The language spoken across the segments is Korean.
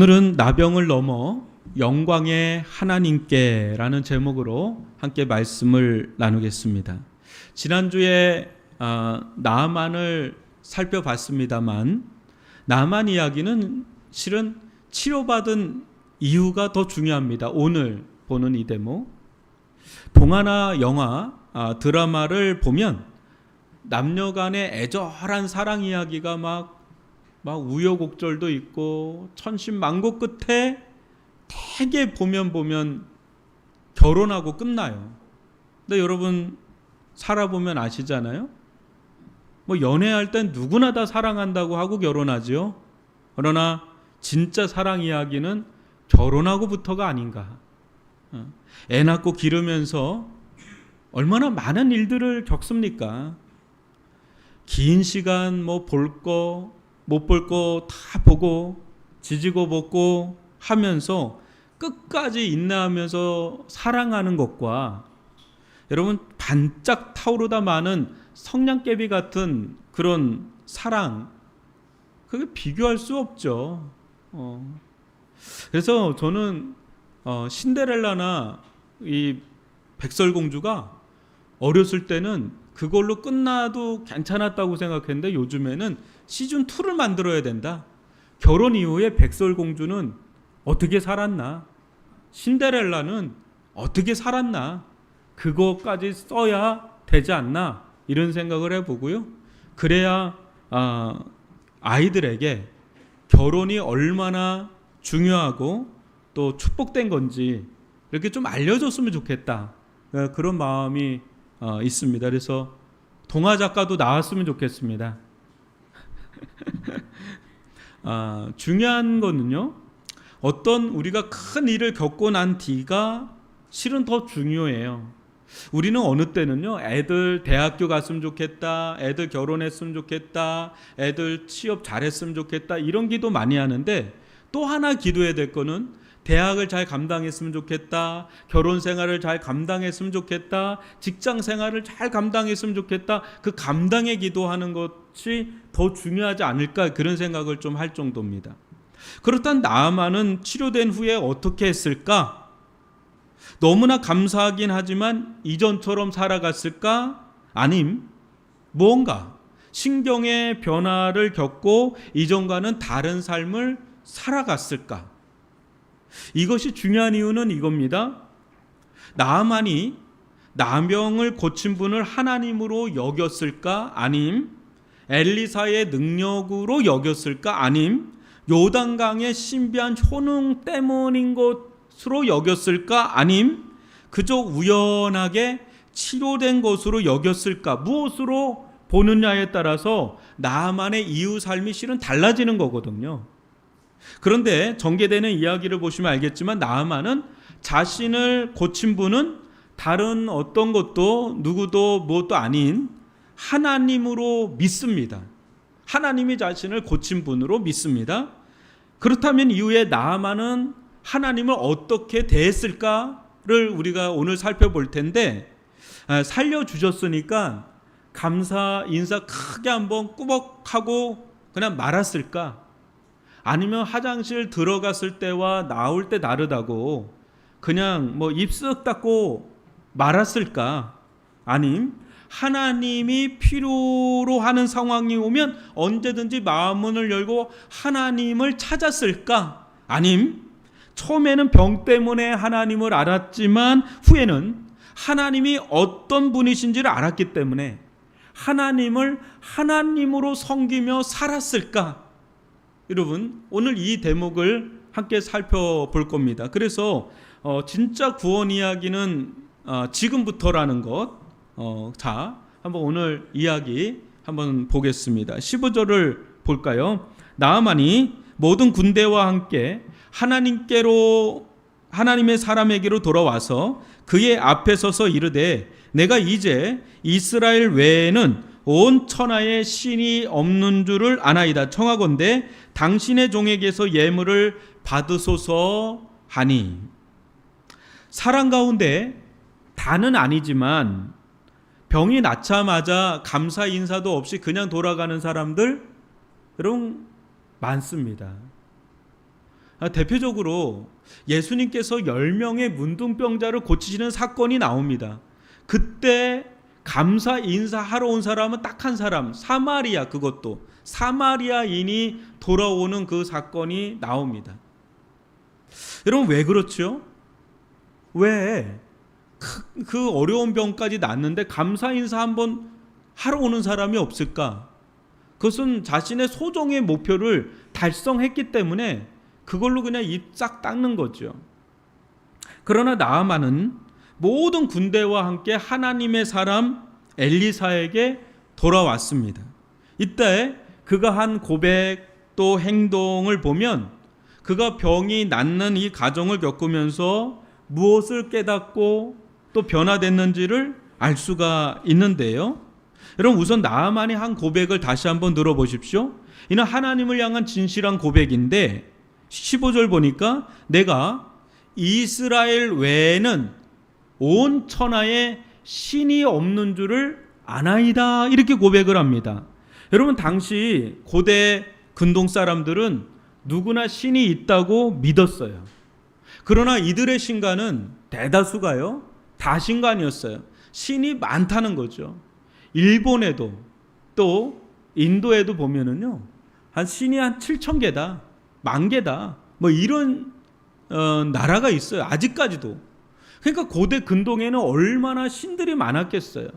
오늘은 나병을 넘어 영광의 하나님께라는 제목으로 함께 말씀을 나누겠습니다. 지난주에 나아만을 살펴봤습니다만 나아만 이야기는 실은 치료받은 이유가 더 중요합니다. 오늘 보는 이 대목. 동화나 영화, 드라마를 보면 남녀 간의 애절한 사랑 이야기가 막 우여곡절도 있고 천신만고 끝에 되게 보면 결혼하고 끝나요. 근데 여러분 살아보면 아시잖아요. 연애할 땐 누구나 다 사랑한다고 하고 결혼하지요. 그러나 진짜 사랑 이야기는 결혼하고부터가 아닌가. 애 낳고 기르면서 얼마나 많은 일들을 겪습니까? 긴 시간 볼 거 못 볼 거 다 보고 지지고 볶고 하면서 끝까지 인내하면서 사랑하는 것과 여러분 반짝 타오르다 마는 성냥개비 같은 그런 사랑, 그게 비교할 수 없죠. 그래서 저는 신데렐라나 이 백설공주가 어렸을 때는 그걸로 끝나도 괜찮았다고 생각했는데 요즘에는 시즌2를 만들어야 된다. 결혼 이후에 백설공주는 어떻게 살았나? 신데렐라는 어떻게 살았나? 그거까지 써야 되지 않나? 이런 생각을 해보고요. 그래야 아이들에게 결혼이 얼마나 중요하고 또 축복된 건지 이렇게 좀 알려줬으면 좋겠다. 그런 마음이 있습니다. 그래서 동화 작가도 나왔으면 좋겠습니다. 중요한 거는요, 어떤 우리가 큰 일을 겪고 난 뒤가 실은 더 중요해요. 우리는 어느 때는요, 애들 대학교 갔으면 좋겠다, 애들 결혼했으면 좋겠다, 애들 취업 잘했으면 좋겠다, 이런 기도 많이 하는데 또 하나 기도해야 될 거는 대학을 잘 감당했으면 좋겠다, 결혼 생활을 잘 감당했으면 좋겠다, 직장 생활을 잘 감당했으면 좋겠다. 그 감당에 기도하는 것이 더 중요하지 않을까, 그런 생각을 좀 할 정도입니다. 그렇다면 나아만은 치료된 후에 어떻게 했을까? 너무나 감사하긴 하지만 이전처럼 살아갔을까? 아님 무언가 신경의 변화를 겪고 이전과는 다른 삶을 살아갔을까? 이것이 중요한 이유는 이겁니다. 나아만이 나병을 고친 분을 하나님으로 여겼을까? 아님 엘리사의 능력으로 여겼을까? 아님 요단강의 신비한 효능 때문인 것으로 여겼을까? 아님 그저 우연하게 치료된 것으로 여겼을까? 무엇으로 보느냐에 따라서 나아만의 이후 삶이 실은 달라지는 거거든요. 그런데 전개되는 이야기를 보시면 알겠지만 나아만은 자신을 고친 분은 다른 어떤 것도 누구도 무엇도 아닌 하나님으로 믿습니다. 하나님이 자신을 고친 분으로 믿습니다. 그렇다면 이후에 나아만은 하나님을 어떻게 대했을까를 우리가 오늘 살펴볼 텐데, 살려주셨으니까 감사 인사 크게 한번 꾸벅하고 그냥 말았을까? 아니면 화장실 들어갔을 때와 나올 때 다르다고 그냥 입 쓱 닫고 말았을까? 아님 하나님이 필요로 하는 상황이 오면 언제든지 마음문을 열고 하나님을 찾았을까? 아님 처음에는 병 때문에 하나님을 알았지만 후에는 하나님이 어떤 분이신지를 알았기 때문에 하나님을 하나님으로 섬기며 살았을까? 여러분 오늘 이 대목을 함께 살펴볼 겁니다. 그래서 진짜 구원 이야기는 지금부터라는 것. 자, 한번 오늘 이야기 한번 보겠습니다. 15절을 볼까요? 나아만이 모든 군대와 함께 하나님의 사람에게로 돌아와서 그의 앞에 서서 이르되 내가 이제 이스라엘 외에는 온 천하에 신이 없는 줄을 아나이다. 청하건대 당신의 종에게서 예물을 받으소서 하니. 사랑 가운데 다는 아니지만 병이 낫자마자 감사 인사도 없이 그냥 돌아가는 사람들 여러분 많습니다. 대표적으로 예수님께서 10명의 문둥병자를 고치시는 사건이 나옵니다. 그때 감사 인사하러 온 사람은 딱 한 사람, 사마리아, 그것도 사마리아인이 돌아오는 그 사건이 나옵니다. 여러분, 왜 그렇죠? 왜 그 어려운 병까지 났는데 감사 인사 한번 하러 오는 사람이 없을까? 그것은 자신의 소정의 목표를 달성했기 때문에 그걸로 그냥 입 싹 닦는 거죠. 그러나 나아만은 모든 군대와 함께 하나님의 사람 엘리사에게 돌아왔습니다. 이때 그가 한 고백 또 행동을 보면 그가 병이 낫는 이 과정을 겪으면서 무엇을 깨닫고 또 변화됐는지를 알 수가 있는데요. 여러분, 우선 나아만이 한 고백을 다시 한번 들어보십시오. 이는 하나님을 향한 진실한 고백인데 15절 보니까 내가 이스라엘 외에는 온 천하에 신이 없는 줄을 아나이다, 이렇게 고백을 합니다. 여러분, 당시 고대 근동 사람들은 누구나 신이 있다고 믿었어요. 그러나 이들의 신과는 대다수가요, 다신간이었어요. 신이 많다는 거죠. 일본에도 또 인도에도 보면은요, 한 신이 한 7,000개다, 10,000개다, 뭐 이런 나라가 있어요. 아직까지도. 그러니까 고대 근동에는 얼마나 신들이 많았겠어요.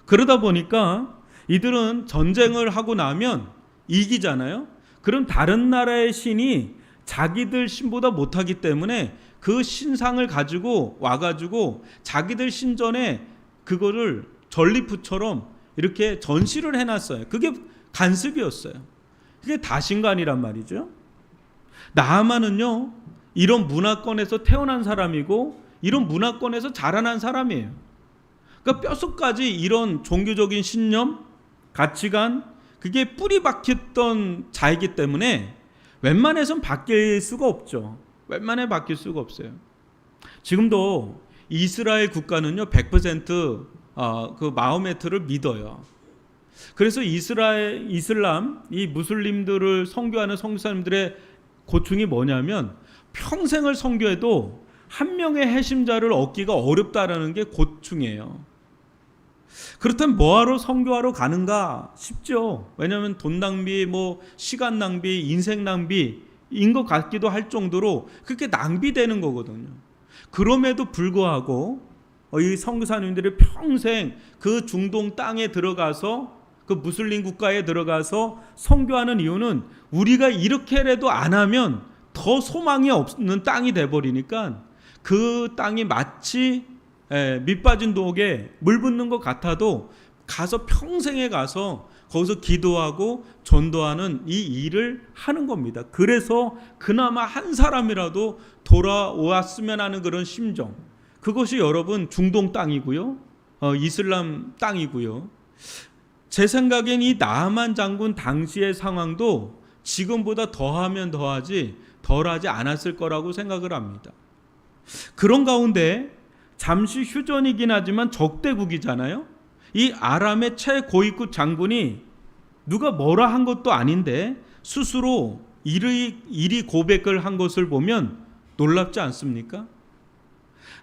그러다 보니까 이들은 전쟁을 하고 나면 이기잖아요. 그럼 다른 나라의 신이 자기들 신보다 못하기 때문에 그 신상을 가지고 와가지고 자기들 신전에 그거를 전리품처럼 이렇게 전시를 해놨어요. 그게 간습이었어요. 그게 다신간이란 말이죠. 나아만은요, 이런 문화권에서 태어난 사람이고 이런 문화권에서 자라난 사람이에요. 그러니까 뼛속까지 이런 종교적인 신념, 가치관, 그게 뿌리 박혔던 자이기 때문에 웬만해선 바뀔 수가 없죠. 웬만해 바뀔 수가 없어요. 지금도 이스라엘 국가는요 100% 그 마호메트를 믿어요. 그래서 이슬람, 이 무슬림들을 선교하는 선교사님들의 고충이 뭐냐면 평생을 선교해도 한 명의 핵심자를 얻기가 어렵다라는 게 고충이에요. 그렇다면 뭐하러 선교하러 가는가 싶죠. 왜냐하면 돈 낭비, 뭐 시간 낭비, 인생 낭비인 것 같기도 할 정도로 그렇게 낭비되는 거거든요. 그럼에도 불구하고 이 선교사님들이 평생 그 중동 땅에 들어가서 그 무슬림 국가에 들어가서 선교하는 이유는 우리가 이렇게라도 안 하면 더 소망이 없는 땅이 돼버리니까 그 땅이 마치 밑 빠진 독에 물 붓는 것 같아도 가서 평생에 가서 거기서 기도하고 전도하는 이 일을 하는 겁니다. 그래서 그나마 한 사람이라도 돌아왔으면 하는 그런 심정, 그것이 여러분 중동 땅이고요, 이슬람 땅이고요. 제 생각엔 이 나아만 장군 당시의 상황도 지금보다 더하면 더하지 덜하지 않았을 거라고 생각을 합니다. 그런 가운데 잠시 휴전이긴 하지만 적대국이잖아요. 이 아람의 최고위급 장군이 누가 뭐라 한 것도 아닌데 스스로 이리 고백을 한 것을 보면 놀랍지 않습니까?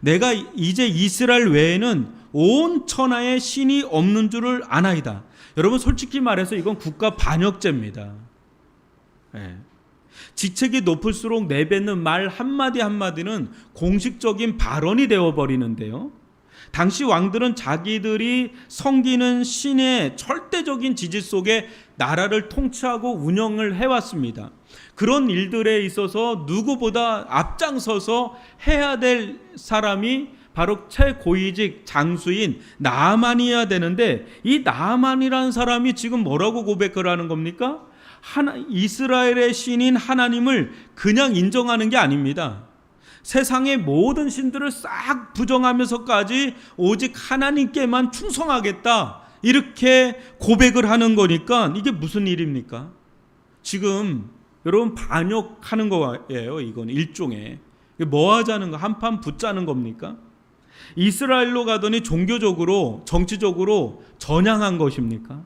내가 이제 이스라엘 외에는 온 천하에 신이 없는 줄을 아나이다. 여러분, 솔직히 말해서 이건 국가 반역죄입니다. 직책이 높을수록 내뱉는 말 한마디 한마디는 공식적인 발언이 되어버리는데요. 당시 왕들은 자기들이 섬기는 신의 절대적인 지지 속에 나라를 통치하고 운영을 해왔습니다. 그런 일들에 있어서 누구보다 앞장서서 해야 될 사람이 바로 최고위직 장수인 나아만이어야 되는데, 이 나아만이라는 사람이 지금 뭐라고 고백을 하는 겁니까? 이스라엘의 신인 하나님을 그냥 인정하는 게 아닙니다. 세상의 모든 신들을 싹 부정하면서까지 오직 하나님께만 충성하겠다, 이렇게 고백을 하는 거니까 이게 무슨 일입니까? 지금 여러분 반역하는 거예요. 이건 일종의 뭐 하자는 거, 한판 붙자는 겁니까? 이스라엘로 가더니 종교적으로 정치적으로 전향한 것입니까?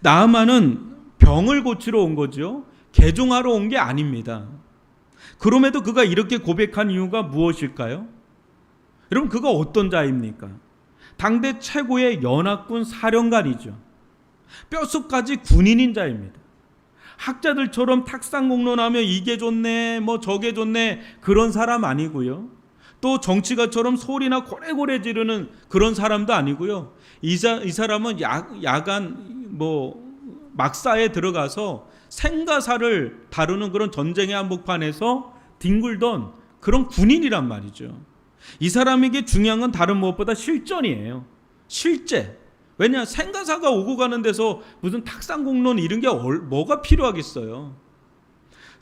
나아만은 병을 고치러 온 거죠. 개종하러 온 게 아닙니다. 그럼에도 그가 이렇게 고백한 이유가 무엇일까요? 여러분, 그가 어떤 자입니까? 당대 최고의 연합군 사령관이죠. 뼛속까지 군인인 자입니다. 학자들처럼 탁상공론하며 이게 좋네 뭐 저게 좋네 그런 사람 아니고요. 또 정치가처럼 소리나 고래고래 지르는 그런 사람도 아니고요. 이 사람은 야간 막사에 들어가서 생가사를 다루는 그런 전쟁의 한복판에서 뒹굴던 그런 군인이란 말이죠. 이 사람에게 중요한 건 다른 무엇보다 실전이에요. 실제. 왜냐, 생가사가 오고 가는 데서 무슨 탁상공론 이런 게 뭐가 필요하겠어요.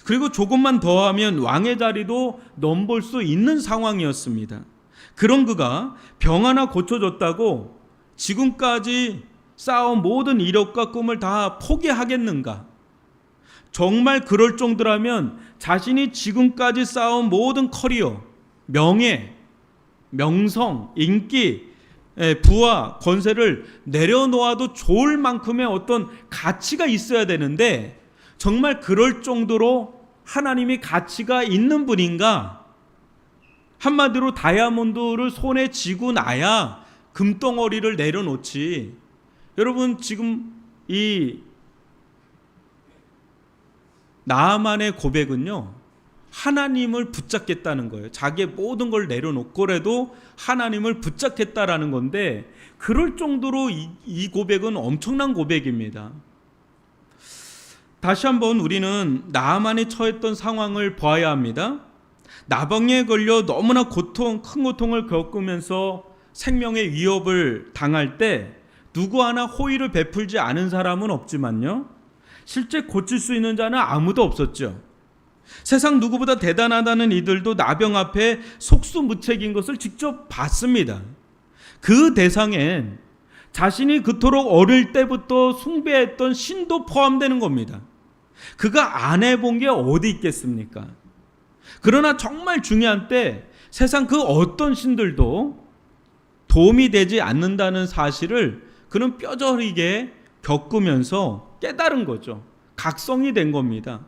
그리고 조금만 더 하면 왕의 자리도 넘볼 수 있는 상황이었습니다. 그런 그가 병 하나 고쳐줬다고 지금까지 쌓아온 모든 이력과 꿈을 다 포기하겠는가? 정말 그럴 정도라면 자신이 지금까지 쌓아온 모든 커리어, 명예, 명성, 인기, 부와 권세를 내려놓아도 좋을 만큼의 어떤 가치가 있어야 되는데 정말 그럴 정도로 하나님이 가치가 있는 분인가? 한마디로 다이아몬드를 손에 쥐고 나야 금덩어리를 내려놓지. 여러분, 지금 이 나아만의 고백은요, 하나님을 붙잡겠다는 거예요. 자기의 모든 걸 내려놓고라도 하나님을 붙잡겠다라는 건데, 그럴 정도로 이 고백은 엄청난 고백입니다. 다시 한번 우리는 나아만이 처했던 상황을 보아야 합니다. 나병에 걸려 너무나 큰 고통을 겪으면서 생명의 위협을 당할 때 누구 하나 호의를 베풀지 않은 사람은 없지만요, 실제 고칠 수 있는 자는 아무도 없었죠. 세상 누구보다 대단하다는 이들도 나병 앞에 속수무책인 것을 직접 봤습니다. 그 대상엔 자신이 그토록 어릴 때부터 숭배했던 신도 포함되는 겁니다. 그가 안 해본 게 어디 있겠습니까? 그러나 정말 중요한 때 세상 그 어떤 신들도 도움이 되지 않는다는 사실을 그는 뼈저리게 겪으면서 깨달은 거죠. 각성이 된 겁니다.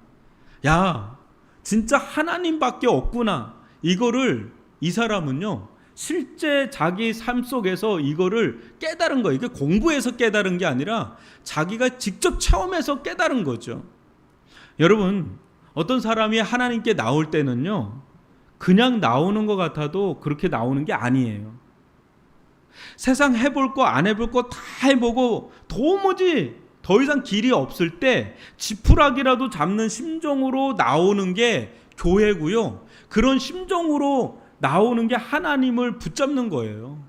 야, 진짜 하나님밖에 없구나. 이거를 이 사람은요, 실제 자기 삶 속에서 이거를 깨달은 거예요. 이게 공부해서 깨달은 게 아니라 자기가 직접 체험해서 깨달은 거죠. 여러분, 어떤 사람이 하나님께 나올 때는요, 그냥 나오는 것 같아도 그렇게 나오는 게 아니에요. 세상 해볼 거 안 해볼 거 다 해보고 도무지 더 이상 길이 없을 때 지푸라기라도 잡는 심정으로 나오는 게 교회고요. 그런 심정으로 나오는 게 하나님을 붙잡는 거예요.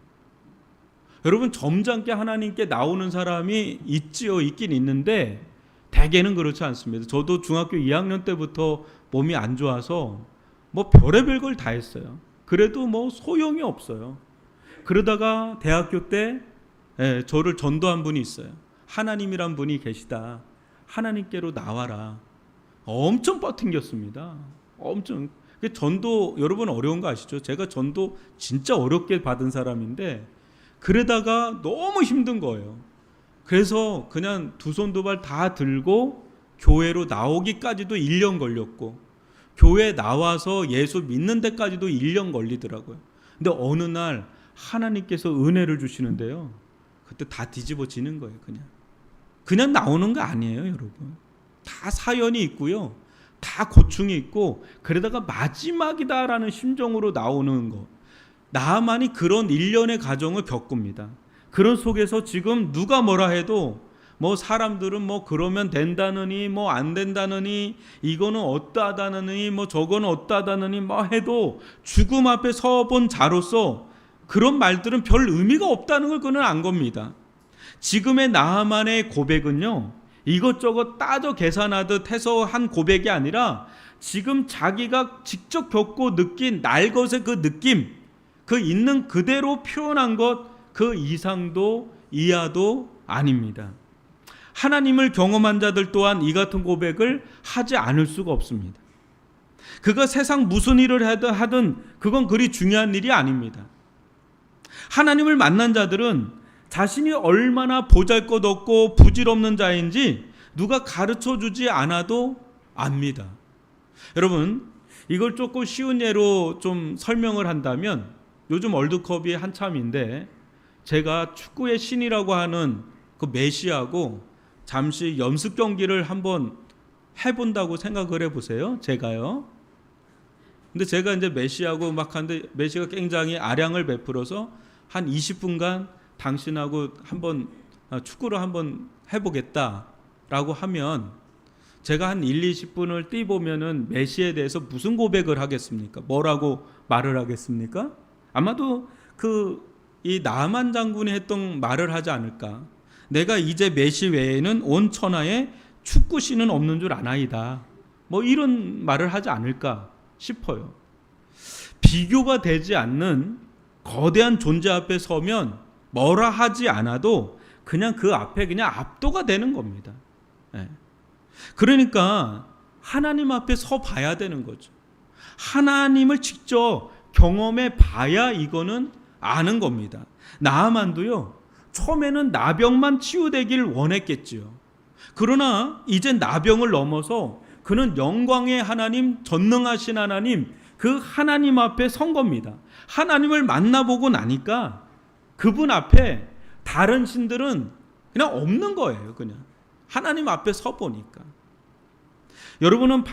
여러분, 점잖게 하나님께 나오는 사람이 있지요. 있긴 있는데 대개는 그렇지 않습니다. 저도 중학교 2학년 때부터 몸이 안 좋아서 뭐 별의별 걸 다 했어요. 그래도 뭐 소용이 없어요. 그러다가 대학교 때 저를 전도한 분이 있어요. 하나님이란 분이 계시다. 하나님께로 나와라. 엄청 버팅겼습니다. 엄청. 전도 여러분 어려운 거 아시죠? 제가 전도 진짜 어렵게 받은 사람인데 그러다가 너무 힘든 거예요. 그래서 그냥 두 손 두 발 다 들고 교회로 나오기까지도 1년 걸렸고 교회 나와서 예수 믿는 데까지도 1년 걸리더라고요. 근데 어느 날 하나님께서 은혜를 주시는데요, 그때 다 뒤집어지는 거예요. 그냥 나오는 거 아니에요. 여러분, 다 사연이 있고요, 다 고충이 있고, 그러다가 마지막이다라는 심정으로 나오는 거. 나만이 그런 일련의 과정을 겪습니다. 그런 속에서 지금 누가 뭐라 해도 뭐 사람들은 뭐 그러면 된다느니 뭐 안 된다느니 이거는 어떠하다느니 뭐 저거는 어떠하다느니 뭐 해도 죽음 앞에 서본 자로서 그런 말들은 별 의미가 없다는 걸 그는 안 겁니다. 지금의 나하만의 고백은요, 이것저것 따져 계산하듯 해서 한 고백이 아니라 지금 자기가 직접 겪고 느낀 날것의 그 느낌, 그 있는 그대로 표현한 것, 그 이상도 이하도 아닙니다. 하나님을 경험한 자들 또한 이 같은 고백을 하지 않을 수가 없습니다. 그가 세상 무슨 일을 하든 그건 그리 중요한 일이 아닙니다. 하나님을 만난 자들은 자신이 얼마나 보잘것없고 부질없는 자인지 누가 가르쳐주지 않아도 압니다. 여러분, 이걸 조금 쉬운 예로 좀 설명을 한다면 요즘 월드컵이 한참인데 제가 축구의 신이라고 하는 그 메시하고 잠시 연습 경기를 한번 해본다고 생각을 해보세요. 제가요. 근데 제가 이제 메시하고 막 하는데 메시가 굉장히 아량을 베풀어서 한 20분간 당신하고 한번 축구를 한번 해보겠다라고 하면 제가 한 1, 20분을 뛰보면은 메시에 대해서 무슨 고백을 하겠습니까? 뭐라고 말을 하겠습니까? 아마도 이 나만 장군이 했던 말을 하지 않을까. 내가 이제 메시 외에는 온 천하에 축구신은 없는 줄 아나이다. 뭐 이런 말을 하지 않을까 싶어요. 비교가 되지 않는 거대한 존재 앞에 서면 뭐라 하지 않아도 그냥 그 앞에 그냥 압도가 되는 겁니다. 네. 그러니까 하나님 앞에 서 봐야 되는 거죠. 하나님을 직접 경험해 봐야 이거는 아는 겁니다. 나아만도요, 처음에는 나병만 치유되길 원했겠지요. 그러나 이제 나병을 넘어서 그는 영광의 하나님, 전능하신 하나님, 그 하나님 앞에 선 겁니다. 하나님을 만나보고 나니까 그분 앞에 다른 신들은 그냥 없는 거예요. 그냥 하나님 앞에 서 보니까. 여러분은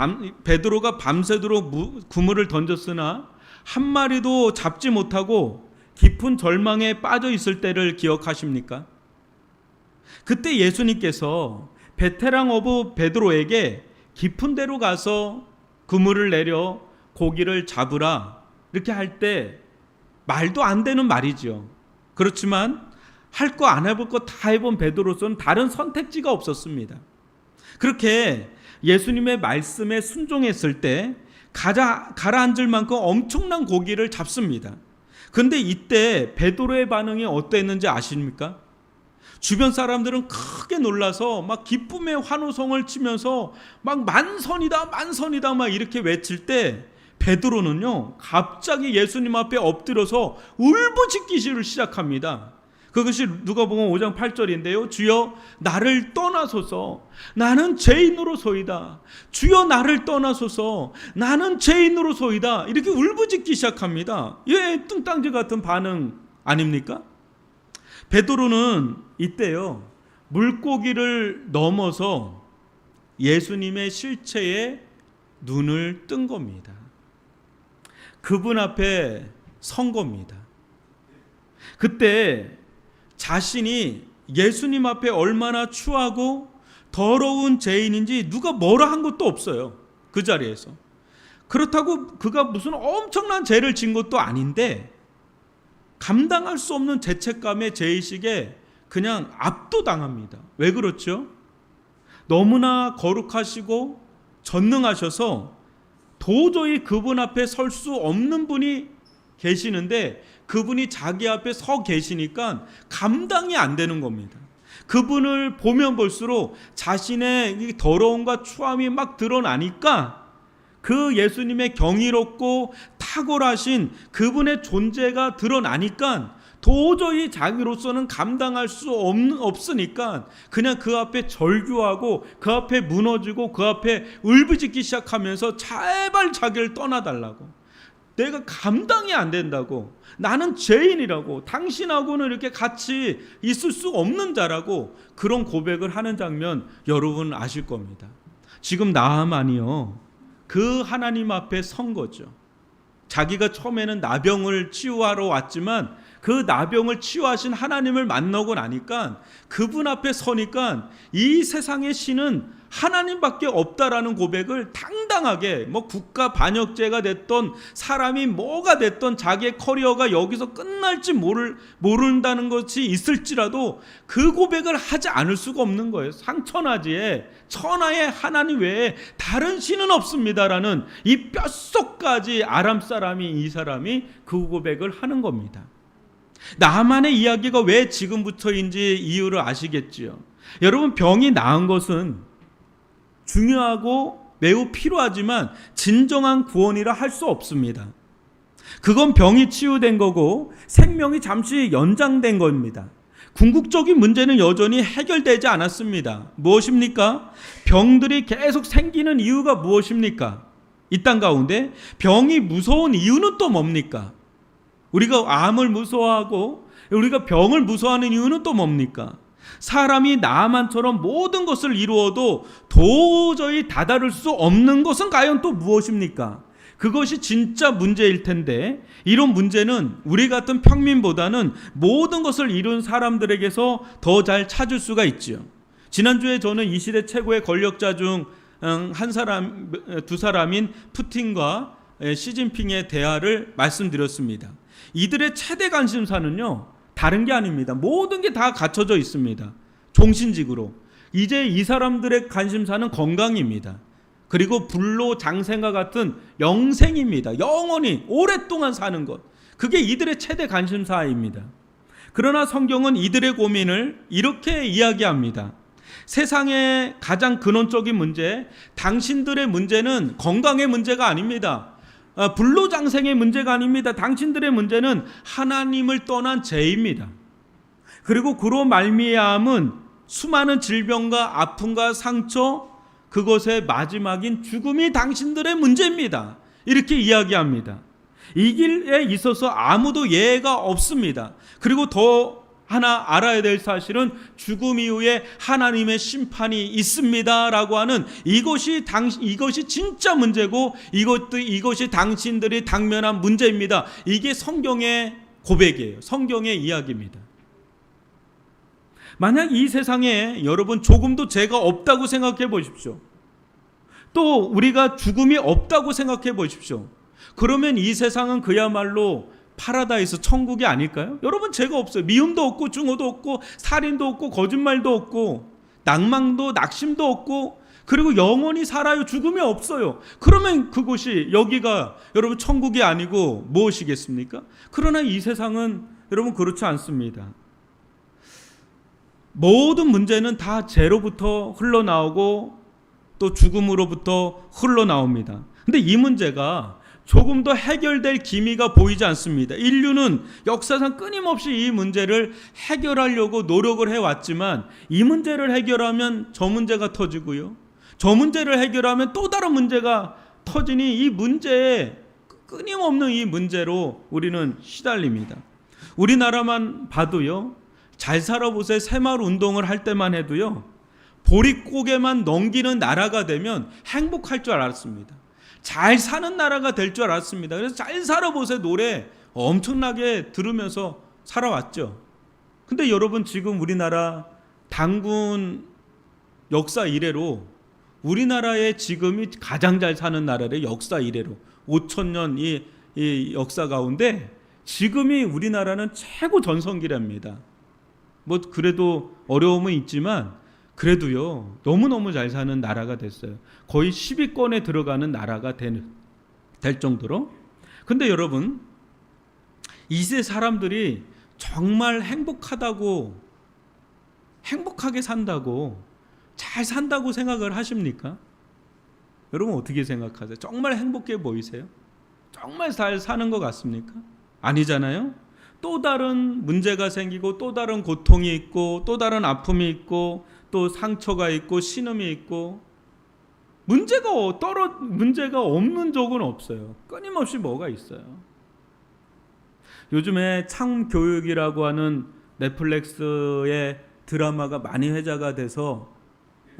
베드로가 밤새도록 그물을 던졌으나 한 마리도 잡지 못하고 깊은 절망에 빠져 있을 때를 기억하십니까? 그때 예수님께서 베테랑 오브 베드로에게 깊은 데로 가서 그물을 내려 고기를 잡으라 이렇게 할 때 말도 안 되는 말이죠. 그렇지만 할 거 안 해볼 거 다 해본 베드로서는 다른 선택지가 없었습니다. 그렇게 예수님의 말씀에 순종했을 때 가라앉을 만큼 엄청난 고기를 잡습니다. 그런데 이때 베드로의 반응이 어땠는지 아십니까? 주변 사람들은 크게 놀라서 막 기쁨의 환호성을 치면서 막 만선이다 만선이다 막 이렇게 외칠 때 베드로는요 갑자기 예수님 앞에 엎드려서 울부짖기를 시작합니다. 그것이 누가복음 5장 8절인데요. 주여 나를 떠나소서 나는 죄인으로소이다. 주여 나를 떠나소서 나는 죄인으로소이다. 이렇게 울부짖기 시작합니다. 예, 뚱땅지 같은 반응 아닙니까? 베드로는 이때요 물고기를 넘어서 예수님의 실체에 눈을 뜬 겁니다. 그분 앞에 선 겁니다. 그때 자신이 예수님 앞에 얼마나 추하고 더러운 죄인인지 누가 뭐라 한 것도 없어요. 그 자리에서. 그렇다고 그가 무슨 엄청난 죄를 진 것도 아닌데 감당할 수 없는 죄책감의 죄의식에 그냥 압도당합니다. 왜 그렇죠? 너무나 거룩하시고 전능하셔서 도저히 그분 앞에 설 수 없는 분이 계시는데 그분이 자기 앞에 서 계시니까 감당이 안 되는 겁니다. 그분을 보면 볼수록 자신의 더러움과 추함이 막 드러나니까 그 예수님의 경이롭고 탁월하신 그분의 존재가 드러나니까 도저히 자기로서는 감당할 수 없으니까 그냥 그 앞에 절규하고 그 앞에 무너지고 그 앞에 울부짖기 시작하면서 제발 자기를 떠나달라고. 내가 감당이 안 된다고. 나는 죄인이라고. 당신하고는 이렇게 같이 있을 수 없는 자라고 그런 고백을 하는 장면 여러분 아실 겁니다. 지금 나아만이요. 그 하나님 앞에 선 거죠. 자기가 처음에는 나병을 치유하러 왔지만 그 나병을 치유하신 하나님을 만나고 나니까 그분 앞에 서니까 이 세상의 신은 하나님밖에 없다라는 고백을 당당하게 뭐 국가 반역죄가 됐던 사람이 뭐가 됐던 자기의 커리어가 여기서 끝날지 모른다는 것이 있을지라도 그 고백을 하지 않을 수가 없는 거예요. 상천하지에 천하의 하나님 외에 다른 신은 없습니다라는 이 뼛속까지 아람 사람이 이 사람이 그 고백을 하는 겁니다. 나만의 이야기가 왜 지금부터인지 이유를 아시겠지요. 여러분 병이 나은 것은 중요하고 매우 필요하지만 진정한 구원이라 할 수 없습니다. 그건 병이 치유된 거고 생명이 잠시 연장된 겁니다. 궁극적인 문제는 여전히 해결되지 않았습니다. 무엇입니까? 병들이 계속 생기는 이유가 무엇입니까? 이 땅 가운데 병이 무서운 이유는 또 뭡니까? 우리가 암을 무서워하고 우리가 병을 무서워하는 이유는 또 뭡니까? 사람이 나만처럼 모든 것을 이루어도 도저히 다다를 수 없는 것은 과연 또 무엇입니까? 그것이 진짜 문제일 텐데, 이런 문제는 우리 같은 평민보다는 모든 것을 이룬 사람들에게서 더 잘 찾을 수가 있지요. 지난주에 저는 이 시대 최고의 권력자 중 두 사람인 푸틴과 시진핑의 대화를 말씀드렸습니다. 이들의 최대 관심사는요, 다른 게 아닙니다. 모든 게 다 갖춰져 있습니다. 종신직으로. 이제 이 사람들의 관심사는 건강입니다. 그리고 불로장생과 같은 영생입니다. 영원히 오랫동안 사는 것. 그게 이들의 최대 관심사입니다. 그러나 성경은 이들의 고민을 이렇게 이야기합니다. 세상의 가장 근원적인 문제, 당신들의 문제는 건강의 문제가 아닙니다. 불로장생의 문제가 아닙니다. 당신들의 문제는 하나님을 떠난 죄입니다. 그리고 그로 말미암은 수많은 질병과 아픔과 상처, 그것의 마지막인 죽음이 당신들의 문제입니다. 이렇게 이야기합니다. 이 길에 있어서 아무도 예외가 없습니다. 그리고 더 하나 알아야 될 사실은 죽음 이후에 하나님의 심판이 있습니다라고 하는 이것이 진짜 문제고 이것이 당신들이 당면한 문제입니다. 이게 성경의 고백이에요. 성경의 이야기입니다. 만약 이 세상에 여러분 조금도 죄가 없다고 생각해 보십시오. 또 우리가 죽음이 없다고 생각해 보십시오. 그러면 이 세상은 그야말로 파라다이스, 천국이 아닐까요? 여러분 죄가 없어요. 미움도 없고 중호도 없고 살인도 없고 거짓말도 없고 낭망도 낙심도 없고 그리고 영원히 살아요. 죽음이 없어요. 그러면 그곳이 여기가 여러분 천국이 아니고 무엇이겠습니까? 그러나 이 세상은 여러분 그렇지 않습니다. 모든 문제는 다 죄로부터 흘러나오고 또 죽음으로부터 흘러나옵니다. 근데 이 문제가 조금 더 해결될 기미가 보이지 않습니다. 인류는 역사상 끊임없이 이 문제를 해결하려고 노력을 해왔지만 이 문제를 해결하면 저 문제가 터지고요. 저 문제를 해결하면 또 다른 문제가 터지니 이 문제에 끊임없는 이 문제로 우리는 시달립니다. 우리나라만 봐도요. 잘 살아보세요. 새마을 운동을 할 때만 해도요. 보릿고개만 넘기는 나라가 되면 행복할 줄 알았습니다. 잘 사는 나라가 될 줄 알았습니다. 그래서 잘 살아보세요 노래 엄청나게 들으면서 살아왔죠. 근데 여러분 지금 우리나라 단군 역사 이래로 우리나라의 지금이 가장 잘 사는 나라의 역사 이래로 5,000년 이 역사 가운데 지금이 우리나라는 최고 전성기랍니다. 뭐 그래도 어려움은 있지만 그래도요 너무너무 잘 사는 나라가 됐어요. 거의 10위권에 들어가는 나라가 될 정도로. 근데 여러분 이세 사람들이 정말 행복하게 산다고 잘 산다고 생각을 하십니까? 여러분 어떻게 생각하세요? 정말 행복해 보이세요? 정말 잘 사는 것 같습니까? 아니잖아요. 또 다른 문제가 생기고 또 다른 고통이 있고 또 다른 아픔이 있고 또 상처가 있고 신음이 있고 문제가 없는 적은 없어요. 끊임없이 뭐가 있어요. 요즘에 참교육이라고 하는 넷플릭스의 드라마가 많이 회자가 돼서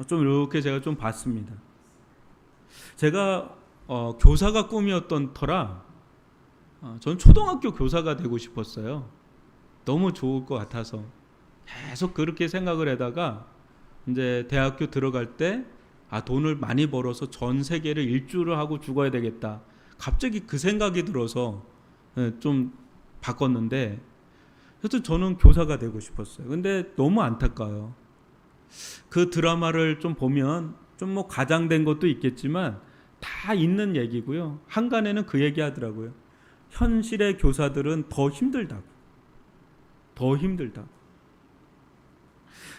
좀 이렇게 제가 좀 봤습니다. 제가 교사가 꿈이었던 터라 전 초등학교 교사가 되고 싶었어요. 너무 좋을 것 같아서 계속 그렇게 생각을 하다가 이제 대학교 들어갈 때 돈을 많이 벌어서 전 세계를 일주를 하고 죽어야 되겠다. 갑자기 그 생각이 들어서 좀 바꿨는데 하여튼 저는 교사가 되고 싶었어요. 근데 너무 안타까워요. 그 드라마를 좀 보면 좀 뭐 과장된 것도 있겠지만 다 있는 얘기고요. 한간에는 그 얘기 하더라고요. 현실의 교사들은 더 힘들다고.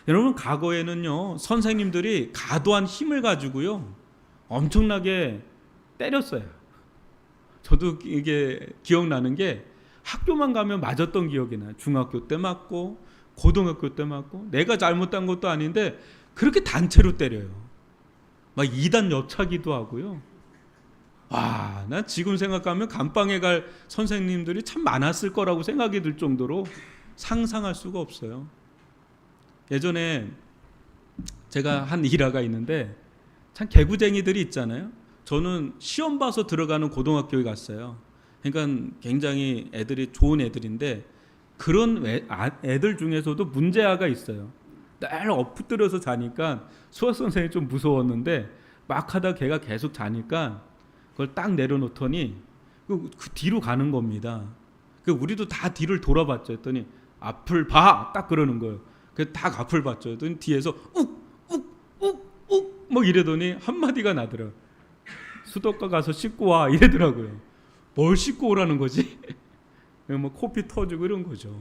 여러분 과거에는요 선생님들이 과도한 힘을 가지고요 엄청나게 때렸어요. 저도 이게 기억나는 게 학교만 가면 맞았던 기억이 나요. 중학교 때 맞고 고등학교 때 맞고 내가 잘못한 것도 아닌데 그렇게 단체로 때려요. 막 2단 옆차기도 하고요. 와, 난 지금 생각하면 감방에 갈 선생님들이 참 많았을 거라고 생각이 들 정도로 상상할 수가 없어요. 예전에 제가 한 일화가 있는데 참 개구쟁이들이 있잖아요. 저는 시험 봐서 들어가는 고등학교에 갔어요. 그러니까 굉장히 애들이 좋은 애들인데 그런 애들 중에서도 문제아가 있어요. 날 엎드려서 자니까 수학 선생님이 좀 무서웠는데 막 하다 걔가 계속 자니까 그걸 딱 내려놓더니 그 뒤로 가는 겁니다. 우리도 다 뒤를 돌아봤죠. 했더니 앞을 봐! 딱 그러는 거예요. 그래서 딱 앞을 봤죠. 했더니 뒤에서 욱욱욱욱 뭐 이러더니 한마디가 나더라고요. 수도가 가서 씻고 와 이러더라고요. 뭘 씻고 오라는 거지? 뭐 코피 터지고 이런 거죠.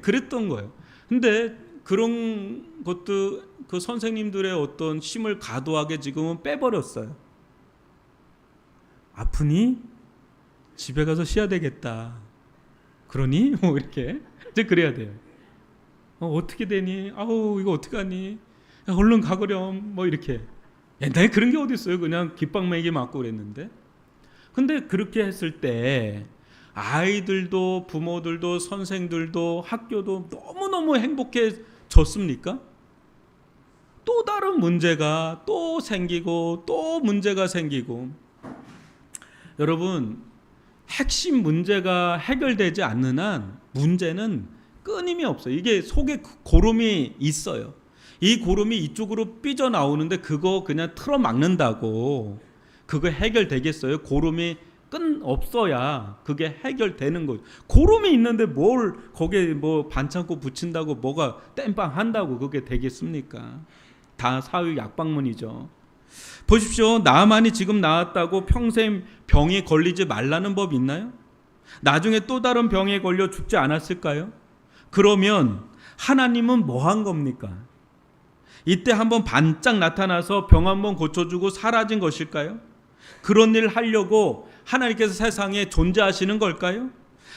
그랬던 거예요. 근데 그런 것도 그 선생님들의 어떤 힘을 과도하게 지금은 빼버렸어요. 아프니? 집에 가서 쉬어야 되겠다. 그러니? 뭐 이렇게 이제 그래야 돼요. 어떻게 되니? 아우 이거 어떡하니? 야, 얼른 가거렴. 뭐 이렇게. 옛날에 그런 게 어디 있어요? 그냥 깃방매기 맞고 그랬는데. 근데 그렇게 했을 때 아이들도 부모들도 선생들도 학교도 너무너무 행복해졌습니까? 또 다른 문제가 또 생기고 또 문제가 생기고. 여러분, 핵심 문제가 해결되지 않는 한 문제는 끊임이 없어요. 이게 속에 고름이 있어요. 이 고름이 이쪽으로 삐져나오는데 그거 그냥 틀어막는다고 그거 해결되겠어요? 고름이 없어야 그게 해결되는 거죠. 고름이 있는데 뭘 거기에 뭐 반창고 붙인다고 뭐가 땜빵 한다고 그게 되겠습니까? 다 사회 약방문이죠. 보십시오. 나만이 지금 나았다고 평생 병에 걸리지 말라는 법 있나요? 나중에 또 다른 병에 걸려 죽지 않았을까요? 그러면 하나님은 뭐 한 겁니까? 이때 한번 반짝 나타나서 병 한번 고쳐주고 사라진 것일까요? 그런 일을 하려고 하나님께서 세상에 존재하시는 걸까요?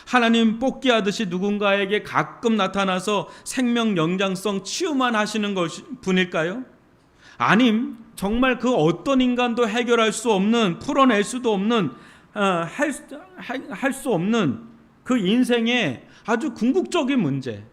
하나님 뽑기하듯이 누군가에게 가끔 나타나서 생명 영장성 치유만 하시는 분일까요? 아님 정말 그 어떤 인간도 해결할 수 없는, 풀어낼 수도 없는, 할 수 없는 그 인생의 아주 궁극적인 문제,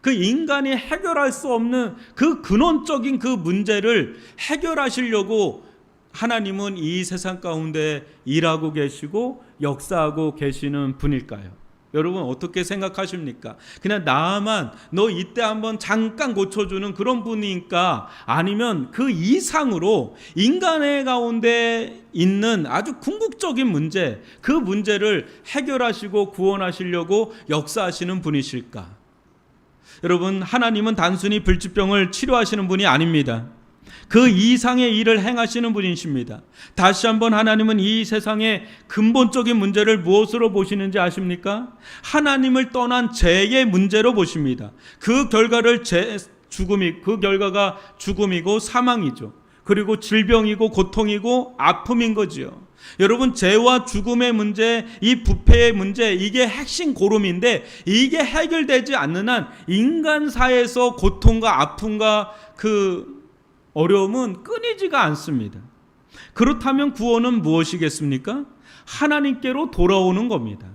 그 인간이 해결할 수 없는 그 근원적인 그 문제를 해결하시려고 하나님은 이 세상 가운데 일하고 계시고 역사하고 계시는 분일까요? 여러분 어떻게 생각하십니까? 그냥 나만 너 이때 한번 잠깐 고쳐주는 그런 분이니까, 아니면 그 이상으로 인간의 가운데 있는 아주 궁극적인 문제, 그 문제를 해결하시고 구원하시려고 역사하시는 분이실까? 여러분, 하나님은 단순히 불치병을 치료하시는 분이 아닙니다. 그 이상의 일을 행하시는 분이십니다. 다시 한번 하나님은 이 세상의 근본적인 문제를 무엇으로 보시는지 아십니까? 하나님을 떠난 죄의 문제로 보십니다. 그 결과가 죽음이고 사망이죠. 그리고 질병이고 고통이고 아픔인 거지요. 여러분, 죄와 죽음의 문제, 이 부패의 문제, 이게 핵심 고름인데 이게 해결되지 않는 한 인간사에서 고통과 아픔과 그 어려움은 끊이지가 않습니다. 그렇다면 구원은 무엇이겠습니까? 하나님께로 돌아오는 겁니다.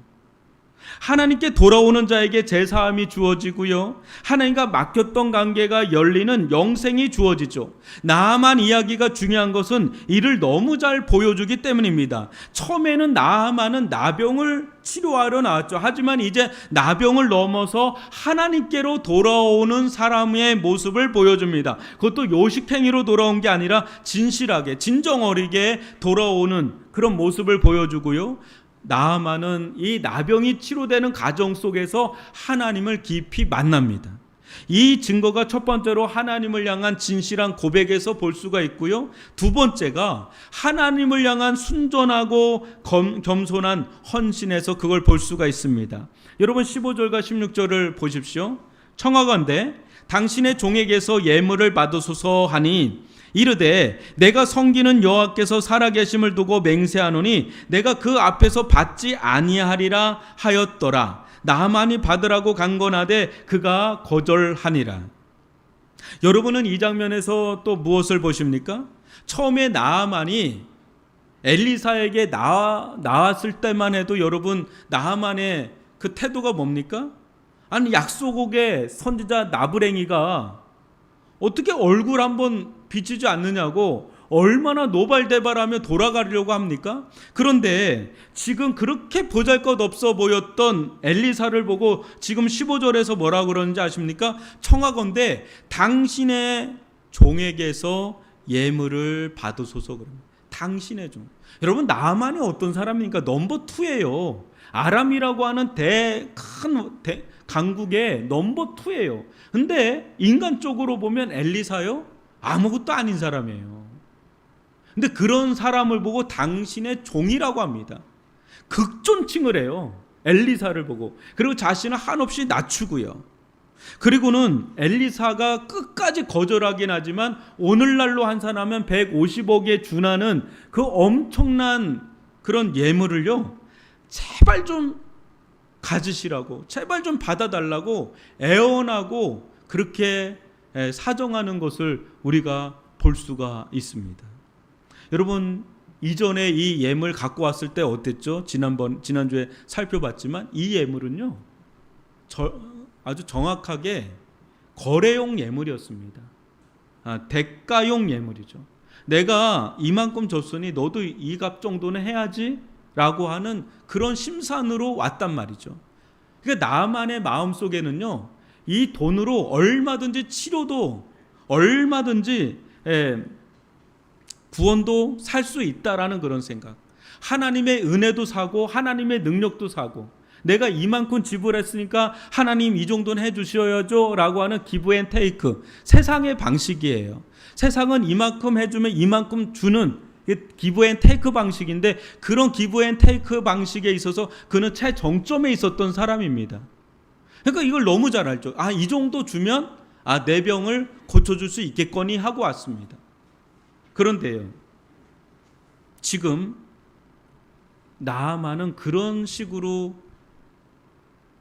하나님께 돌아오는 자에게 제사함이 주어지고요, 하나님과 맡겼던 관계가 열리는 영생이 주어지죠. 나아만 이야기가 중요한 것은 이를 너무 잘 보여주기 때문입니다. 처음에는 나아만은 나병을 치료하러 나왔죠. 하지만 이제 나병을 넘어서 하나님께로 돌아오는 사람의 모습을 보여줍니다. 그것도 요식행위로 돌아온 게 아니라 진실하게 진정어리게 돌아오는 그런 모습을 보여주고요, 나아만은 이 나병이 치료되는 과정 속에서 하나님을 깊이 만납니다. 이 증거가 첫 번째로 하나님을 향한 진실한 고백에서 볼 수가 있고요, 두 번째가 하나님을 향한 순전하고 겸손한 헌신에서 그걸 볼 수가 있습니다. 여러분 15절과 16절을 보십시오. 청하건대 당신의 종에게서 예물을 받으소서 하니 이르되 내가 섬기는 여호와께서 살아계심을 두고 맹세하노니 내가 그 앞에서 받지 아니하리라 하였더라. 나만이 받으라고 간건하되 그가 거절하니라. 여러분은 이 장면에서 또 무엇을 보십니까? 처음에 나만이 엘리사에게 나왔을 때만 해도 여러분 나하만의 그 태도가 뭡니까? 아니 약소국의 선지자 나부랭이가 어떻게 얼굴 한번 비치지 않느냐고 얼마나 노발대발하며 돌아가려고 합니까? 그런데 지금 그렇게 보잘것없어 보였던 엘리사를 보고 지금 15절에서 뭐라고 그러는지 아십니까? 청하건대 당신의 종에게서 예물을 받으소서 그럽니다. 당신의 종. 여러분 나만이 어떤 사람입니까? 넘버 2예요. 아람이라고 하는 큰 강국의 넘버 2예요. 근데 인간적으로 보면 엘리사요? 아무것도 아닌 사람이에요. 근데 그런 사람을 보고 당신의 종이라고 합니다. 극존칭을 해요. 엘리사를 보고. 그리고 자신을 한없이 낮추고요. 그리고는 엘리사가 끝까지 거절하긴 하지만 오늘날로 환산하면 150억에 준하는 그 엄청난 그런 예물을요, 제발 좀 가지시라고, 제발 좀 받아달라고 애원하고 그렇게 사정하는 것을 우리가 볼 수가 있습니다. 여러분 이전에 이 예물 갖고 왔을 때 어땠죠? 지난주에 살펴봤지만 이 예물은요 아주 정확하게 거래용 예물이었습니다. 대가용 예물이죠. 내가 이만큼 줬으니 너도 이 값 정도는 해야지 라고 하는 그런 심산으로 왔단 말이죠. 그러니까 나만의 마음속에는요 이 돈으로 얼마든지 치료도 얼마든지 구원도 살 수 있다라는 그런 생각, 하나님의 은혜도 사고 하나님의 능력도 사고, 내가 이만큼 지불했으니까 하나님 이 정도는 해주셔야죠 라고 하는 기브 앤 테이크, 세상의 방식이에요. 세상은 이만큼 해주면 이만큼 주는 기브 앤 테이크 방식인데, 그런 기브 앤 테이크 방식에 있어서 그는 최정점에 있었던 사람입니다. 그러니까 이걸 너무 잘 알죠. 이 정도 주면 내 병을 고쳐줄 수 있겠거니 하고 왔습니다. 그런데요, 지금 나아만은 그런 식으로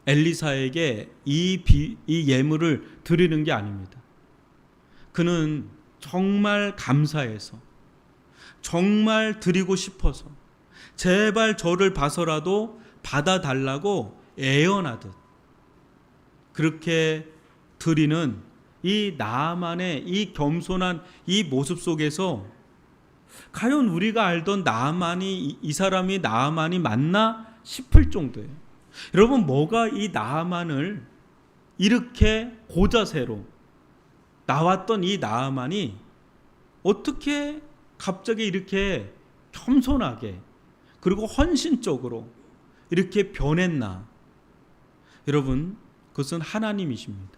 엘리사에게 이 예물을 드리는 게 아닙니다. 그는 정말 감사해서, 정말 드리고 싶어서 제발 저를 봐서라도 받아달라고 애원하듯 그렇게 드리는 이 나아만의 이 겸손한 이 모습 속에서 과연 우리가 알던 나아만이, 이 사람이 나아만이 맞나 싶을 정도예요. 여러분 뭐가 이 나아만을 이렇게 고자세로 나왔던 이 나아만이 어떻게 갑자기 이렇게 겸손하게 그리고 헌신적으로 이렇게 변했나? 여러분 그것은 하나님이십니다.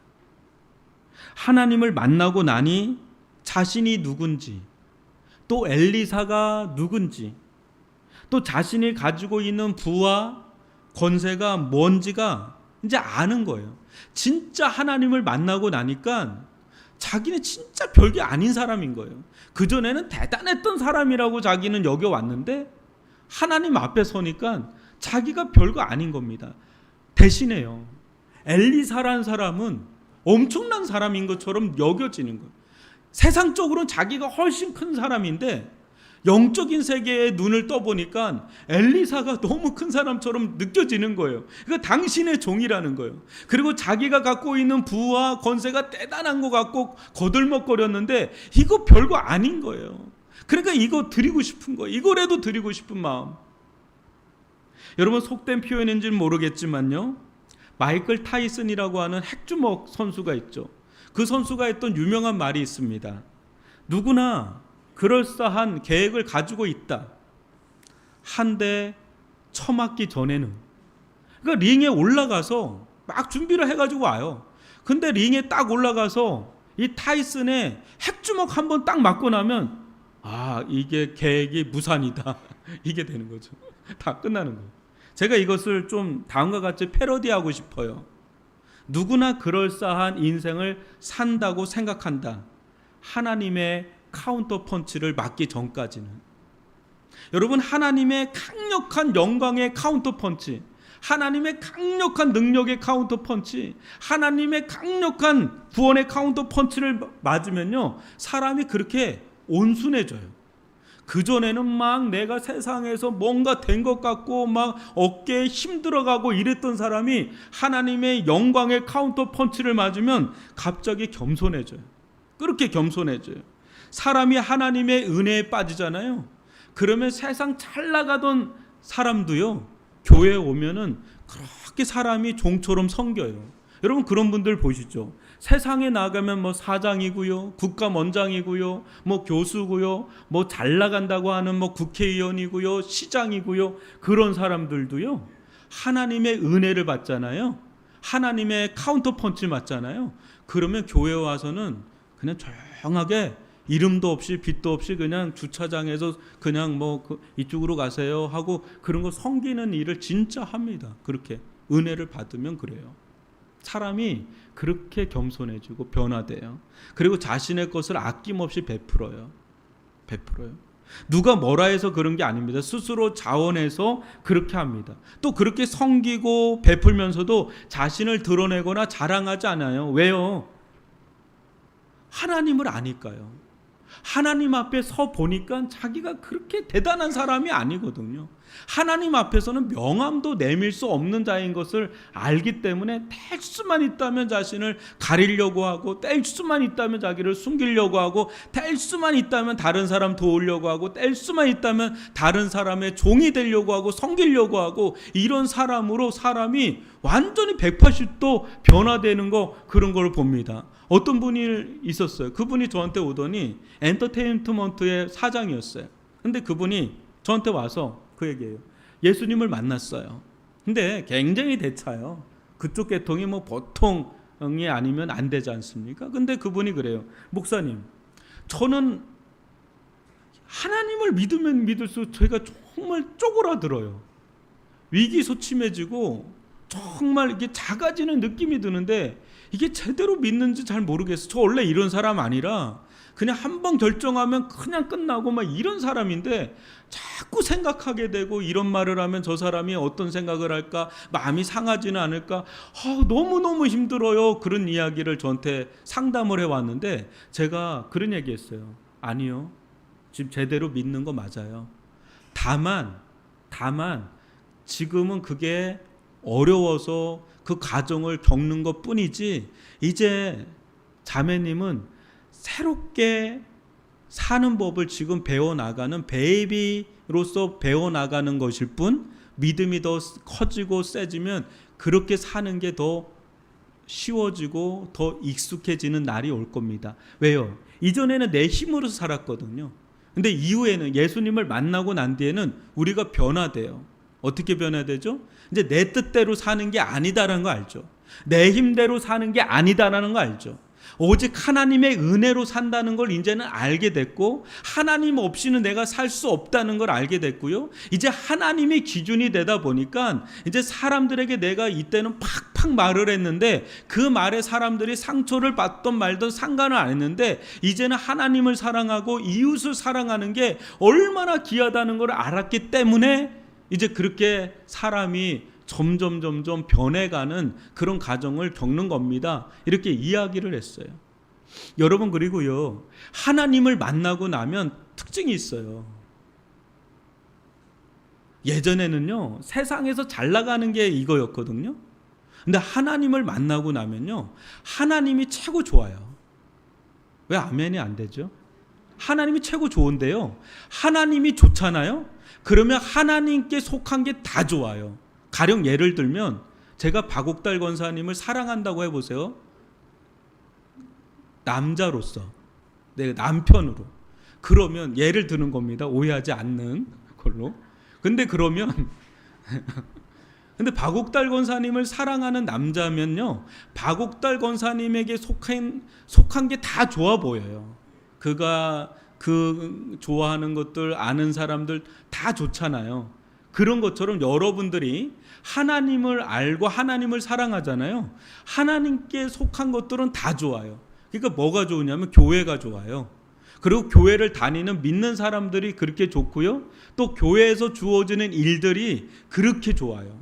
하나님을 만나고 나니 자신이 누군지, 또 엘리사가 누군지, 또 자신이 가지고 있는 부와 권세가 뭔지가 이제 아는 거예요. 진짜 하나님을 만나고 나니까 자기는 진짜 별게 아닌 사람인 거예요. 그전에는 대단했던 사람이라고 자기는 여겨왔는데 하나님 앞에 서니까 자기가 별거 아닌 겁니다. 대신에요, 엘리사라는 사람은 엄청난 사람인 것처럼 여겨지는 거예요. 세상적으로는 자기가 훨씬 큰 사람인데 영적인 세계에 눈을 떠보니까 엘리사가 너무 큰 사람처럼 느껴지는 거예요. 그러니까 당신의 종이라는 거예요. 그리고 자기가 갖고 있는 부와 권세가 대단한 것 같고 거들먹거렸는데 이거 별거 아닌 거예요. 그러니까 이거 드리고 싶은 거예요. 이거라도 드리고 싶은 마음. 여러분 속된 표현인지는 모르겠지만요, 마이클 타이슨이라고 하는 핵주먹 선수가 있죠. 그 선수가 했던 유명한 말이 있습니다. 누구나 그럴싸한 계획을 가지고 있다. 한데 처맞기 전에는. 그러니까 링에 올라가서 막 준비를 해가지고 와요. 근데 링에 딱 올라가서 이 타이슨의 핵주먹 한번 딱 맞고 나면 이게 계획이 무산이다. 이게 되는 거죠. 다 끝나는 거예요. 제가 이것을 좀 다음과 같이 패러디하고 싶어요. 누구나 그럴싸한 인생을 산다고 생각한다. 하나님의 카운터 펀치를 맞기 전까지는. 여러분 하나님의 강력한 영광의 카운터 펀치, 하나님의 강력한 능력의 카운터 펀치, 하나님의 강력한 구원의 카운터 펀치를 맞으면요 사람이 그렇게 온순해져요. 그전에는 막 내가 세상에서 뭔가 된 것 같고 막 어깨에 힘들어가고 이랬던 사람이 하나님의 영광의 카운터 펀치를 맞으면 갑자기 겸손해져요. 그렇게 겸손해져요. 사람이 하나님의 은혜에 빠지잖아요. 그러면 세상 잘 나가던 사람도요, 교회에 오면은 그렇게 사람이 종처럼 섬겨요. 여러분 그런 분들 보시죠. 세상에 나가면 뭐 사장이고요, 국가원장이고요, 뭐 교수고요, 뭐 잘 나간다고 하는 뭐 국회의원이고요, 시장이고요. 그런 사람들도요, 하나님의 은혜를 받잖아요. 하나님의 카운터 펀치 맞잖아요. 그러면 교회 와서는 그냥 조용하게 이름도 없이 빛도 없이 그냥 주차장에서 그냥 뭐 이쪽으로 가세요 하고 그런 거 섬기는 일을 진짜 합니다. 그렇게 은혜를 받으면 그래요. 사람이 그렇게 겸손해지고 변화돼요. 그리고 자신의 것을 아낌없이 베풀어요. 누가 뭐라 해서 그런 게 아닙니다. 스스로 자원해서 그렇게 합니다. 또 그렇게 섬기고 베풀면서도 자신을 드러내거나 자랑하지 않아요. 왜요? 하나님을 아니까요. 하나님 앞에 서 보니까 자기가 그렇게 대단한 사람이 아니거든요. 하나님 앞에서는 명함도 내밀 수 없는 자인 것을 알기 때문에 뗄 수만 있다면 자신을 가리려고 하고, 뗄 수만 있다면 자기를 숨기려고 하고, 뗄 수만 있다면 다른 사람 도우려고 하고, 뗄 수만 있다면 다른 사람의 종이 되려고 하고 섬기려고 하고, 이런 사람으로 사람이 완전히 180도 변화되는 거, 그런 걸 봅니다. 어떤 분이 있었어요. 그분이 저한테 오더니 엔터테인먼트의 사장이었어요. 근데 그분이 저한테 와서 그 얘기예요. 예수님을 만났어요. 근데 굉장히 대차요. 그쪽 계통이 뭐 보통이 아니면 안 되지 않습니까? 근데 그분이 그래요. 목사님, 저는 하나님을 믿으면 믿을수록 제가 정말 쪼그라들어요. 위기소침해지고 정말 이게 작아지는 느낌이 드는데 이게 제대로 믿는지 잘 모르겠어요. 저 원래 이런 사람 아니라 그냥 한번 결정하면 그냥 끝나고 막 이런 사람인데 자꾸 생각하게 되고, 이런 말을 하면 저 사람이 어떤 생각을 할까, 마음이 상하지는 않을까, 너무너무 힘들어요. 그런 이야기를 저한테 상담을 해왔는데 제가 그런 얘기했어요. 아니요, 지금 제대로 믿는 거 맞아요. 다만 지금은 그게 어려워서 그 과정을 겪는 것 뿐이지, 이제 자매님은 새롭게 사는 법을 지금 배워나가는 베이비로서 배워나가는 것일 뿐, 믿음이 더 커지고 세지면 그렇게 사는 게 더 쉬워지고 더 익숙해지는 날이 올 겁니다. 왜요? 이전에는 내 힘으로 살았거든요. 근데 이후에는 예수님을 만나고 난 뒤에는 우리가 변화돼요. 어떻게 변화되죠? 이제 내 뜻대로 사는 게 아니다라는 거 알죠? 내 힘대로 사는 게 아니다라는 거 알죠? 오직 하나님의 은혜로 산다는 걸 이제는 알게 됐고, 하나님 없이는 내가 살 수 없다는 걸 알게 됐고요. 이제 하나님이 기준이 되다 보니까 이제 사람들에게 내가 이때는 팍팍 말을 했는데 그 말에 사람들이 상처를 받던 말던 상관을 안 했는데, 이제는 하나님을 사랑하고 이웃을 사랑하는 게 얼마나 귀하다는 걸 알았기 때문에 이제 그렇게 사람이 점점 변해가는 그런 과정을 겪는 겁니다. 이렇게 이야기를 했어요. 여러분, 그리고요, 하나님을 만나고 나면 특징이 있어요. 예전에는요, 세상에서 잘 나가는 게 이거였거든요. 근데 하나님을 만나고 나면요, 하나님이 최고 좋아요. 왜 아멘이 안 되죠? 하나님이 최고 좋은데요, 하나님이 좋잖아요. 그러면 하나님께 속한 게 다 좋아요. 가령 예를 들면 제가 박옥달 권사님을 사랑한다고 해보세요. 남자로서, 내 남편으로. 그러면 예를 드는 겁니다. 오해하지 않는 걸로. 근데 그러면 근데 박옥달 권사님을 사랑하는 남자면요, 박옥달 권사님에게 속한 게 다 좋아 보여요. 그가 그 좋아하는 것들, 아는 사람들 다 좋잖아요. 그런 것처럼 여러분들이 하나님을 알고 하나님을 사랑하잖아요. 하나님께 속한 것들은 다 좋아요. 그러니까 뭐가 좋으냐면 교회가 좋아요. 그리고 교회를 다니는 믿는 사람들이 그렇게 좋고요. 또 교회에서 주어지는 일들이 그렇게 좋아요.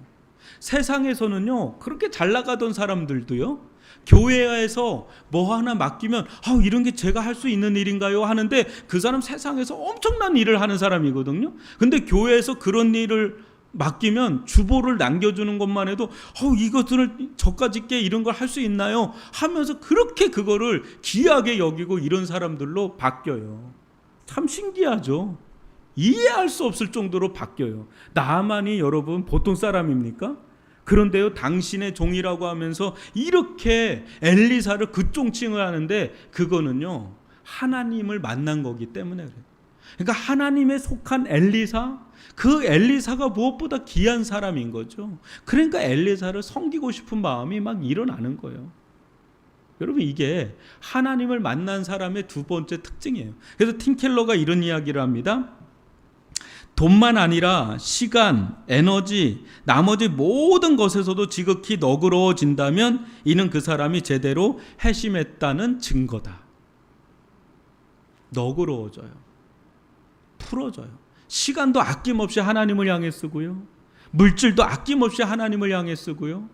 세상에서는요, 그렇게 잘 나가던 사람들도요, 교회에서 뭐 하나 맡기면 이런 게 제가 할 수 있는 일인가요? 하는데 그 사람 세상에서 엄청난 일을 하는 사람이거든요. 근데 교회에서 그런 일을 맡기면 주보를 남겨주는 것만 해도 이것들을 저까짓게 이런 걸 할 수 있나요? 하면서 그렇게 그거를 귀하게 여기고 이런 사람들로 바뀌어요. 참 신기하죠. 이해할 수 없을 정도로 바뀌어요. 나만이 여러분 보통 사람입니까? 그런데요, 당신의 종이라고 하면서 이렇게 엘리사를 극종칭을 하는데 그거는요, 하나님을 만난 거기 때문에 그래요. 그러니까 하나님에 속한 엘리사, 그 엘리사가 무엇보다 귀한 사람인 거죠. 그러니까 엘리사를 섬기고 싶은 마음이 막 일어나는 거예요. 여러분, 이게 하나님을 만난 사람의 두 번째 특징이에요. 그래서 팀 켈러가 이런 이야기를 합니다. 돈만 아니라 시간, 에너지, 나머지 모든 것에서도 지극히 너그러워진다면 이는 그 사람이 제대로 회심했다는 증거다. 너그러워져요. 풀어져요. 시간도 아낌없이 하나님을 향해 쓰고요. 물질도 아낌없이 하나님을 향해 쓰고요.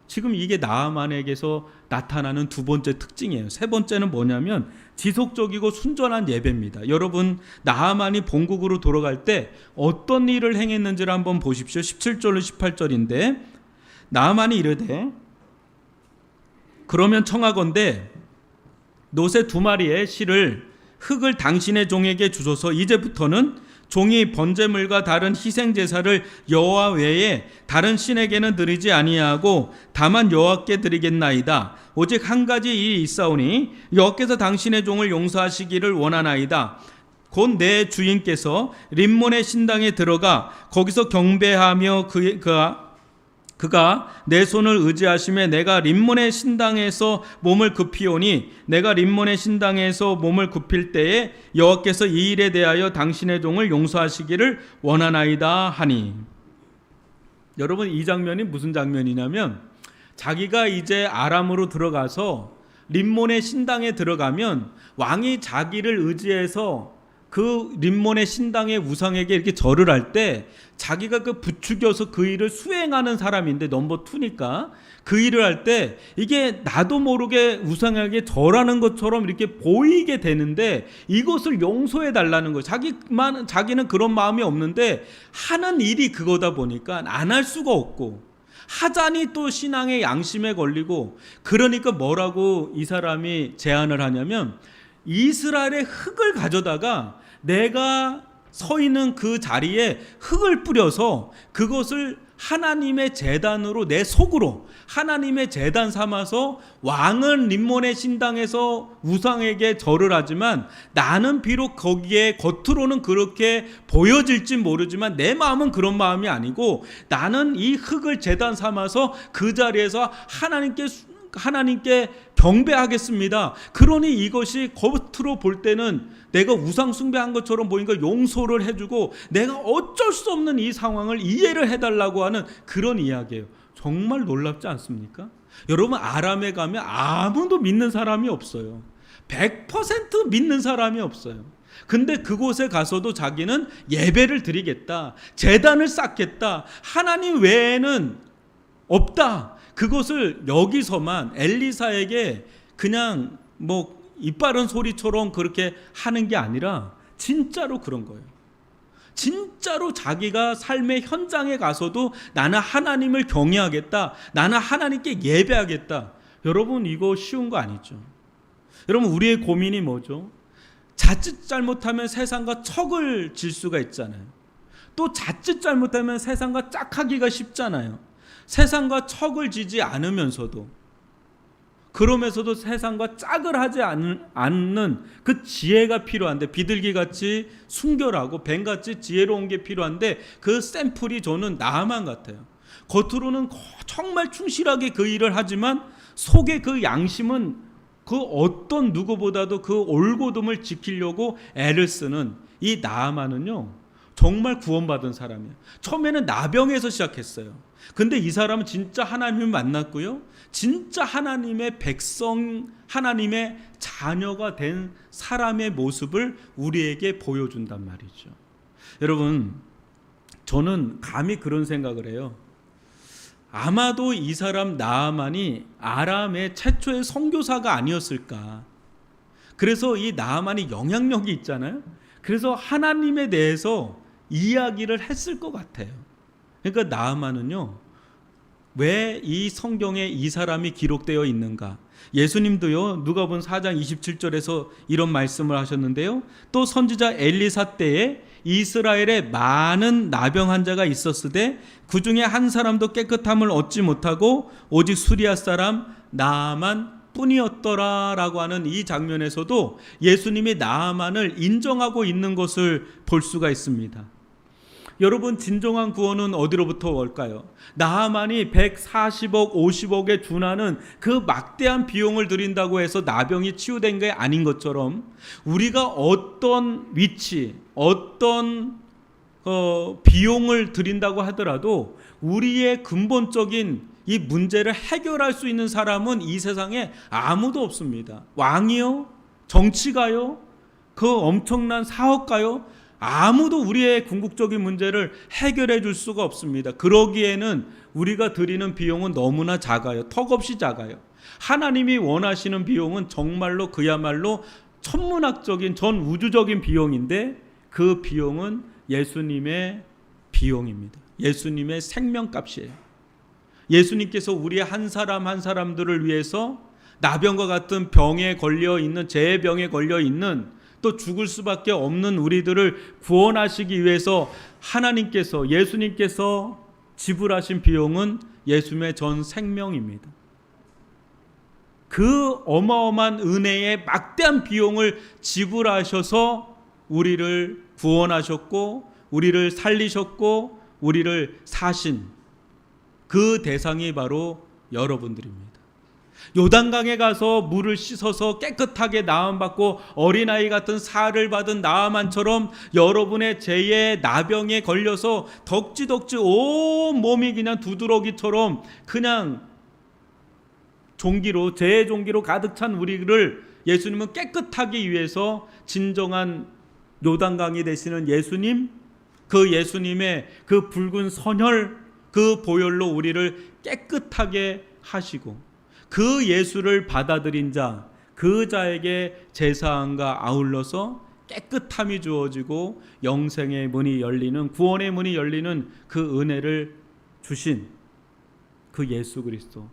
지금 이게 나아만에게서 나타나는 두 번째 특징이에요. 세 번째는 뭐냐면 지속적이고 순전한 예배입니다. 여러분, 나아만이 본국으로 돌아갈 때 어떤 일을 행했는지를 한번 보십시오. 17절로 18절인데 나아만이 이르되 그러면 청하건대 노새 2마리의 실을 흙을 당신의 종에게 주소서. 이제부터는 종이 번제물과 다른 희생제사를 여호와 외에 다른 신에게는 드리지 아니하고 다만 여호와께 드리겠나이다. 오직 한 가지 일이 있사오니 여호와께서 당신의 종을 용서하시기를 원하나이다. 곧 내 주인께서 림몬의 신당에 들어가 거기서 경배하며 그가 내 손을 의지하심에 내가 림몬의 신당에서 몸을 굽히오니 내가 림몬의 신당에서 몸을 굽힐 때에 여호와께서 이 일에 대하여 당신의 종을 용서하시기를 원하나이다 하니. 여러분, 이 장면이 무슨 장면이냐면 자기가 이제 아람으로 들어가서 림몬의 신당에 들어가면 왕이 자기를 의지해서 그 림몬의 신당의 우상에게 이렇게 절을 할 때 자기가 그 부추겨서 그 일을 수행하는 사람인데 넘버 2니까 그 일을 할 때 이게 나도 모르게 우상에게 절하는 것처럼 이렇게 보이게 되는데 이것을 용서해 달라는 거예요. 자기는 그런 마음이 없는데 하는 일이 그거다 보니까 안 할 수가 없고 하자니 또 신앙의 양심에 걸리고, 그러니까 뭐라고 이 사람이 제안을 하냐면 이스라엘의 흙을 가져다가 내가 서 있는 그 자리에 흙을 뿌려서 그것을 하나님의 제단으로 내 속으로 하나님의 제단 삼아서 왕은 림몬의 신당에서 우상에게 절을 하지만 나는 비록 거기에 겉으로는 그렇게 보여질지 모르지만 내 마음은 그런 마음이 아니고 나는 이 흙을 제단 삼아서 그 자리에서 하나님께 경배하겠습니다. 그러니 이것이 겉으로 볼 때는 내가 우상 숭배한 것처럼 보이니까 용서를 해주고 내가 어쩔 수 없는 이 상황을 이해를 해달라고 하는 그런 이야기예요. 정말 놀랍지 않습니까? 여러분, 아람에 가면 아무도 믿는 사람이 없어요. 100% 믿는 사람이 없어요. 근데 그곳에 가서도 자기는 예배를 드리겠다, 제단을 쌓겠다, 하나님 외에는 없다, 그것을 여기서만 엘리사에게 그냥 이빠른 소리처럼 그렇게 하는 게 아니라 진짜로 그런 거예요. 진짜로 자기가 삶의 현장에 가서도 나는 하나님을 경외하겠다, 나는 하나님께 예배하겠다. 여러분, 이거 쉬운 거 아니죠. 여러분, 우리의 고민이 뭐죠? 자칫 잘못하면 세상과 척을 질 수가 있잖아요. 또 자칫 잘못하면 세상과 짝하기가 쉽잖아요. 세상과 척을 지지 않으면서도, 그러면서도 세상과 짝을 하지 않는 그 지혜가 필요한데, 비둘기같이 순결하고 뱀같이 지혜로운 게 필요한데 그 샘플이 저는 나만 같아요. 겉으로는 정말 충실하게 그 일을 하지만 속에 그 양심은 그 어떤 누구보다도 그 올곧음을 지키려고 애를 쓰는 이 나아만은요, 정말 구원받은 사람이에요. 처음에는 나병에서 시작했어요. 근데 이 사람은 진짜 하나님을 만났고요, 진짜 하나님의 백성, 하나님의 자녀가 된 사람의 모습을 우리에게 보여준단 말이죠. 여러분, 저는 감히 그런 생각을 해요. 아마도 이 사람 나아만이 아람의 최초의 선교사가 아니었을까. 그래서 이 나아만이 영향력이 있잖아요. 그래서 하나님에 대해서 이야기를 했을 것 같아요. 그러니까 나아만은요, 왜 이 성경에 이 사람이 기록되어 있는가? 예수님도요, 누가복음 4장 27절에서 이런 말씀을 하셨는데요. 또 선지자 엘리사 때에 이스라엘에 많은 나병 환자가 있었으되 그 중에 한 사람도 깨끗함을 얻지 못하고 오직 수리아 사람 나아만 뿐이었더라라고 하는 이 장면에서도 예수님이 나아만을 인정하고 있는 것을 볼 수가 있습니다. 여러분, 진정한 구원은 어디로부터 올까요? 나아만이 140억, 50억에 준하는 그 막대한 비용을 들인다고 해서 나병이 치유된 게 아닌 것처럼 우리가 어떤 위치, 어떤 비용을 들인다고 하더라도 우리의 근본적인 이 문제를 해결할 수 있는 사람은 이 세상에 아무도 없습니다. 왕이요? 정치가요? 그 엄청난 사업가요? 아무도 우리의 궁극적인 문제를 해결해 줄 수가 없습니다. 그러기에는 우리가 드리는 비용은 너무나 작아요. 턱없이 작아요. 하나님이 원하시는 비용은 정말로 그야말로 천문학적인 전 우주적인 비용인데 그 비용은 예수님의 비용입니다. 예수님의 생명값이에요. 예수님께서 우리 한 사람 한 사람들을 위해서 나병과 같은 병에 걸려 있는, 재해병에 걸려 있는, 또 죽을 수밖에 없는 우리들을 구원하시기 위해서 하나님께서, 예수님께서 지불하신 비용은 예수님의 전 생명입니다. 그 어마어마한 은혜의 막대한 비용을 지불하셔서 우리를 구원하셨고 우리를 살리셨고 우리를 사신 그 대상이 바로 여러분들입니다. 요단강에 가서 물을 씻어서 깨끗하게 나음받고 어린아이 같은 사를 받은 나아만처럼 여러분의 죄의 나병에 걸려서 덕지덕지 온 몸이 그냥 두드러기처럼 그냥 종기로, 죄의 종기로 가득 찬 우리를 예수님은 깨끗하기 위해서 진정한 요단강이 되시는 예수님, 그 예수님의 그 붉은 선혈, 그 보혈로 우리를 깨끗하게 하시고 그 예수를 받아들인 자, 그 자에게 제사함과 아울러서 깨끗함이 주어지고 영생의 문이 열리는, 구원의 문이 열리는 그 은혜를 주신 그 예수 그리스도.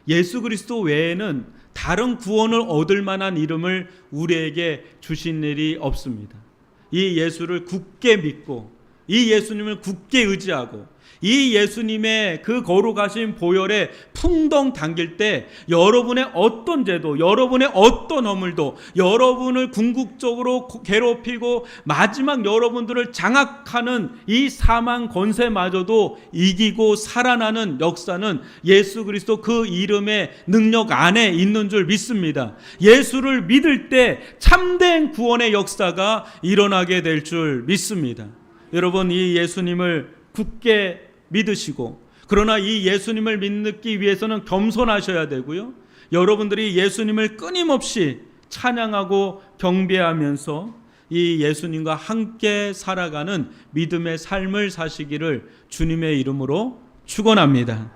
예수 그리스도 외에는 다른 구원을 얻을 만한 이름을 우리에게 주신 일이 없습니다. 이 예수를 굳게 믿고 이 예수님을 굳게 의지하고 이 예수님의 그 거룩하신 보혈에 풍덩 담길 때 여러분의 어떤 죄도, 여러분의 어떤 허물도, 여러분을 궁극적으로 괴롭히고 마지막 여러분들을 장악하는 이 사망 권세마저도 이기고 살아나는 역사는 예수 그리스도 그 이름의 능력 안에 있는 줄 믿습니다. 예수를 믿을 때 참된 구원의 역사가 일어나게 될 줄 믿습니다. 여러분, 이 예수님을 굳게 믿으시고, 그러나 이 예수님을 믿기 위해서는 겸손하셔야 되고요. 여러분들이 예수님을 끊임없이 찬양하고 경배하면서 이 예수님과 함께 살아가는 믿음의 삶을 사시기를 주님의 이름으로 축원합니다.